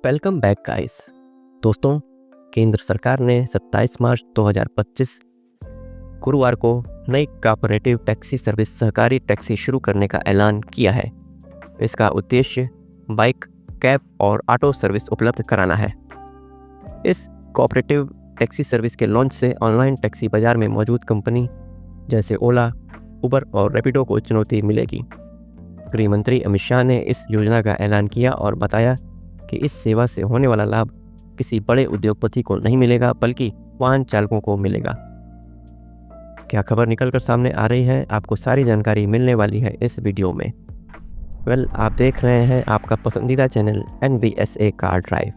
Welcome back guys. दोस्तों, केंद्र सरकार ने 27 मार्च 2025 गुरुवार को नई कोऑपरेटिव टैक्सी सर्विस सहकारी टैक्सी शुरू करने का ऐलान किया है। इसका उद्देश्य बाइक, कैब और ऑटो सर्विस उपलब्ध कराना है। इस कोऑपरेटिव टैक्सी सर्विस के लॉन्च से ऑनलाइन टैक्सी बाजार में मौजूद कंपनी जैसे ओला, उबर और रैपिडो को चुनौती मिलेगी। गृह मंत्री अमित शाह ने इस योजना का ऐलान किया और बताया कि इस सेवा से होने वाला लाभ किसी बड़े उद्योगपति को नहीं मिलेगा, बल्कि वाहन चालकों को मिलेगा। क्या खबर निकलकर सामने आ रही है, आपको सारी जानकारी मिलने वाली है इस वीडियो में। आप देख रहे हैं आपका पसंदीदा चैनल NVSA कार ड्राइव।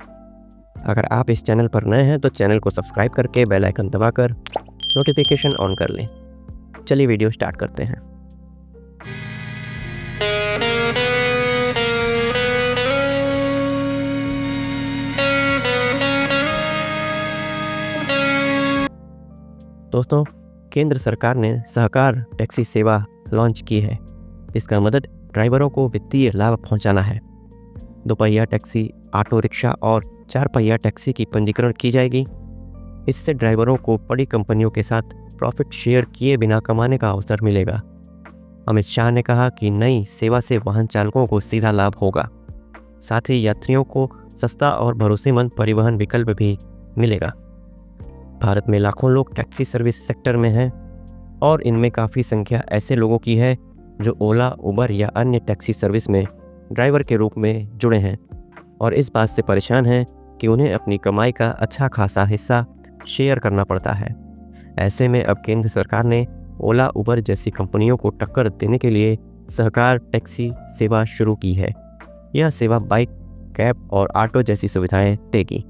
अगर आप इस चैनल पर नए हैं तो चैनल को सब्सक्राइब करके बेल आइकन दबाकर नोटिफिकेशन ऑन कर लें। चलिए वीडियो स्टार्ट करते हैं। दोस्तों, केंद्र सरकार ने सहकार टैक्सी सेवा लॉन्च की है। इसका मदद ड्राइवरों को वित्तीय लाभ पहुंचाना है। दोपहिया टैक्सी, ऑटो रिक्शा और चार पहिया टैक्सी की पंजीकरण की जाएगी। इससे ड्राइवरों को बड़ी कंपनियों के साथ प्रॉफिट शेयर किए बिना कमाने का अवसर मिलेगा। अमित शाह ने कहा कि नई सेवा से वाहन चालकों को सीधा लाभ होगा, साथ ही यात्रियों को सस्ता और भरोसेमंद परिवहन विकल्प भी मिलेगा। भारत में लाखों लोग टैक्सी सर्विस सेक्टर में हैं और इनमें काफ़ी संख्या ऐसे लोगों की है जो ओला, उबर या अन्य टैक्सी सर्विस में ड्राइवर के रूप में जुड़े हैं और इस बात से परेशान हैं कि उन्हें अपनी कमाई का अच्छा खासा हिस्सा शेयर करना पड़ता है। ऐसे में अब केंद्र सरकार ने ओला, उबर जैसी कंपनियों को टक्कर देने के लिए सहकार टैक्सी सेवा शुरू की है। यह सेवा बाइक, कैब और ऑटो जैसी सुविधाएं देगी।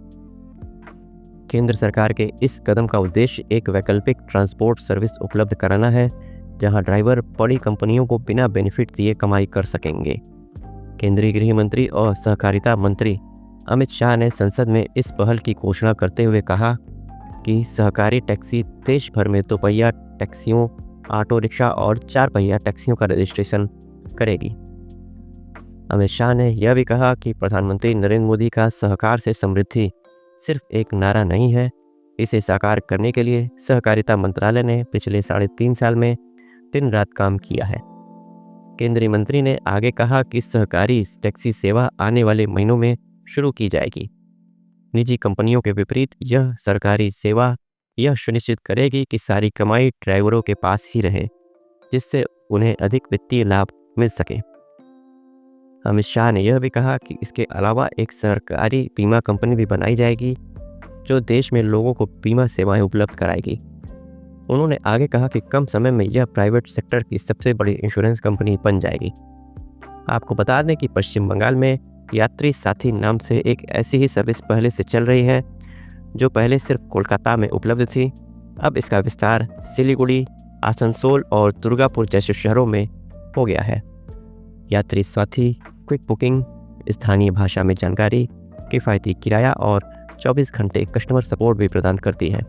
केंद्र सरकार के इस कदम का उद्देश्य एक वैकल्पिक ट्रांसपोर्ट सर्विस उपलब्ध कराना है, जहां ड्राइवर बड़ी कंपनियों को बिना बेनिफिट दिए कमाई कर सकेंगे। केंद्रीय गृह मंत्री और सहकारिता मंत्री अमित शाह ने संसद में इस पहल की घोषणा करते हुए कहा कि सहकारी टैक्सी देश भर में दोपहिया टैक्सियों, ऑटो रिक्शा और चार पहिया टैक्सियों का रजिस्ट्रेशन करेगी। अमित शाह ने यह भी कहा कि प्रधानमंत्री नरेंद्र मोदी का सहकार से समृद्धि सिर्फ एक नारा नहीं है। इसे साकार करने के लिए सहकारिता मंत्रालय ने पिछले 3.5 साल में दिन रात काम किया है। केंद्रीय मंत्री ने आगे कहा कि सहकारी टैक्सी सेवा आने वाले महीनों में शुरू की जाएगी। निजी कंपनियों के विपरीत यह सरकारी सेवा यह सुनिश्चित करेगी कि सारी कमाई ड्राइवरों के पास ही रहे, जिससे उन्हें अधिक वित्तीय लाभ मिल सके। अमित शाह ने यह भी कहा कि इसके अलावा एक सरकारी बीमा कंपनी भी बनाई जाएगी जो देश में लोगों को बीमा सेवाएं उपलब्ध कराएगी। उन्होंने आगे कहा कि कम समय में यह प्राइवेट सेक्टर की सबसे बड़ी इंश्योरेंस कंपनी बन जाएगी। आपको बता दें कि पश्चिम बंगाल में यात्री साथी नाम से एक ऐसी ही सर्विस पहले से चल रही है, जो पहले सिर्फ कोलकाता में उपलब्ध थी। अब इसका विस्तार सिलीगुड़ी, आसनसोल और दुर्गापुर जैसे शहरों में हो गया है। यात्री साथी क्विक बुकिंग, स्थानीय भाषा में जानकारी, किफ़ायती किराया और 24 घंटे कस्टमर सपोर्ट भी प्रदान करती है,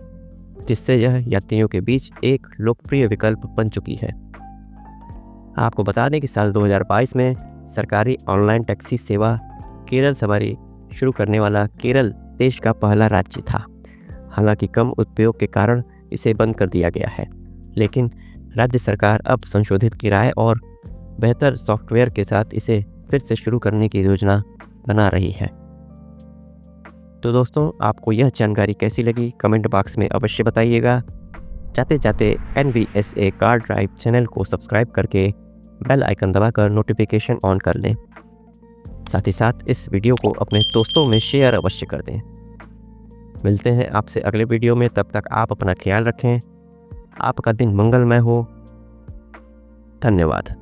जिससे यह यात्रियों के बीच एक लोकप्रिय विकल्प बन चुकी है। आपको बता दें कि साल 2022 में सरकारी ऑनलाइन टैक्सी सेवा केरल सवारी शुरू करने वाला केरल देश का पहला राज्य था। हालांकि कम उपयोग के कारण इसे बंद कर दिया गया है, लेकिन राज्य सरकार अब संशोधित किराए और बेहतर सॉफ्टवेयर के साथ इसे फिर से शुरू करने की योजना बना रही है। तो दोस्तों, आपको यह जानकारी कैसी लगी कमेंट बॉक्स में अवश्य बताइएगा। जाते जाते NVSA कार ड्राइव चैनल को सब्सक्राइब करके बेल आइकन दबाकर नोटिफिकेशन ऑन कर लें। साथ ही साथ इस वीडियो को अपने दोस्तों में शेयर अवश्य कर दें। मिलते हैं आपसे अगले वीडियो में, तब तक आप अपना ख्याल रखें। आपका दिन मंगलमय हो। धन्यवाद।